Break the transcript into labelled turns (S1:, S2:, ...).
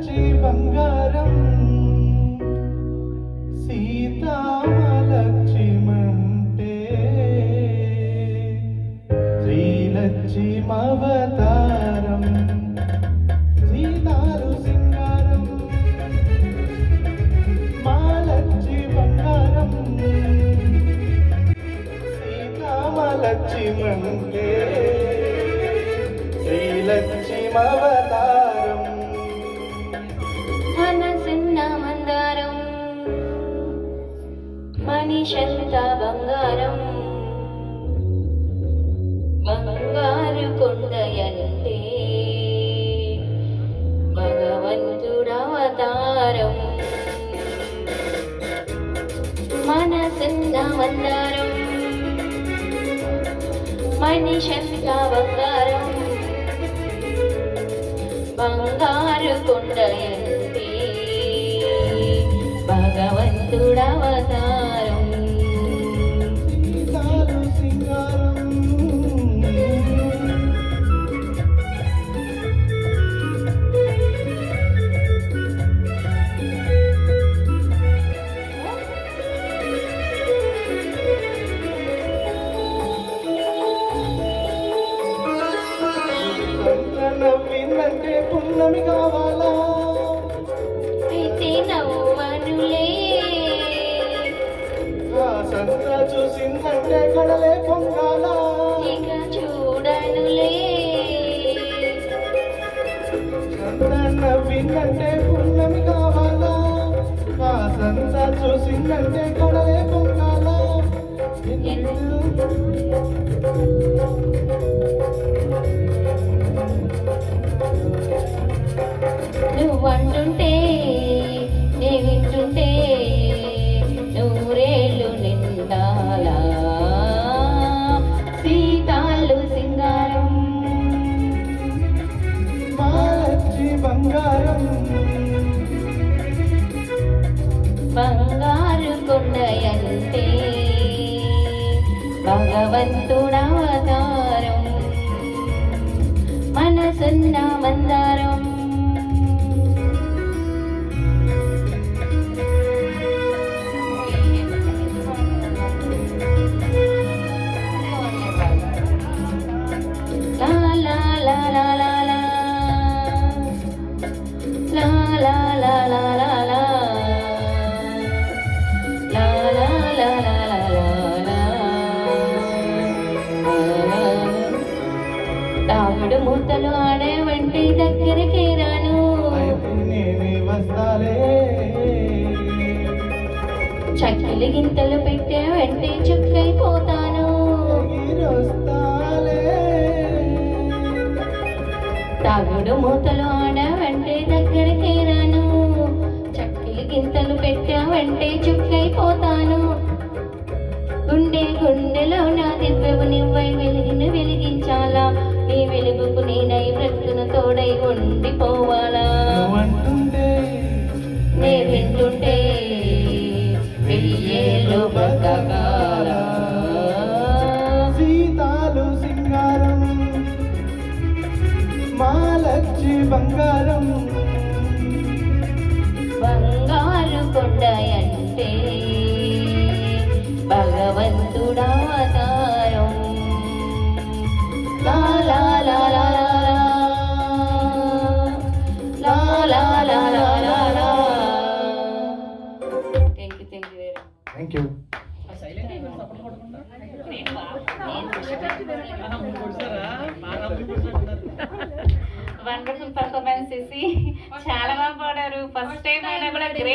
S1: మాలచ్చి బంగారం సీతామలక్ష్మంటే శ్రీలక్ష్మవతారం సీతాలు సింగారం మాలచ్చి బంగారం సీతామలక్ష్మంటే శ్రీలక్ష్మవతారం
S2: మనసున్న మందారం మనిషంతా బంగారం బంగారు కొండయంటే భగవంతుడవతారం మనసున్న మందారం మనిషంతా బంగారం బంగారు కొండయంటే భగవంతుడవతారం
S1: సీతాలు సింగారం నవ్విందంటే పున్నమి కావాలా
S2: అయితే నవ్వనులే
S1: సంత చూసిందంటే కడలే పొంగాలా
S2: ఇక చూడనులే
S1: సంత నవ్విందంటే పున్నమి కావాలా సంత చూసిందంటే కడలే పొంగాలా
S2: నువ్వంటుంటే నే వింటుంటే నూరేళ్ళు నిండాలా సీతాలు సింగారం
S1: మాలచ్చి బంగారం
S2: బంగారు కొండయంటే భగవంతుడవతారం మనసున్న మందారం లా లా లా లా లా లా లా లా లా లా లా లా లా లా లా లా లా లా తాగుడు మూతలు ఆడే వంటి దగ్గరికి రాను
S1: అయితే నేనే వస్తాలే
S2: చక్కెలు గింతలు పెట్టే వెంటే చుక్కైపోతాను
S1: ఎగిరొస్తాలే
S2: తాగుడు మూతలు ఆడ వెంటే దగ్గరికి రాను చక్కెలు గింతలు పెట్టా వెంటే చుక్కైపోతాను గుండెలో నా దివ్యవు నువ్వై వెలిగిన వెలిగించాలా నీ వెలుగుకు నేనై బ్రతుకున తోడై ఉండిపోవాలా
S1: నువ్వంటుంటే
S2: నే వింటుంటే వెయ్యేళ్ళు బతకాల
S1: సీతాలు సింగారం మాలచ్చి బంగారం
S2: బంగారు కొండయంటే భగవంతుడవతారం లా లా లా లా లా లా లా లా లా లా. Thank you very much.
S1: Thank you
S3: wonderful performance చేసి చాలా బాగా పాడారు. ఫస్ట్ టైం అయినా కూడా గ్రేట్.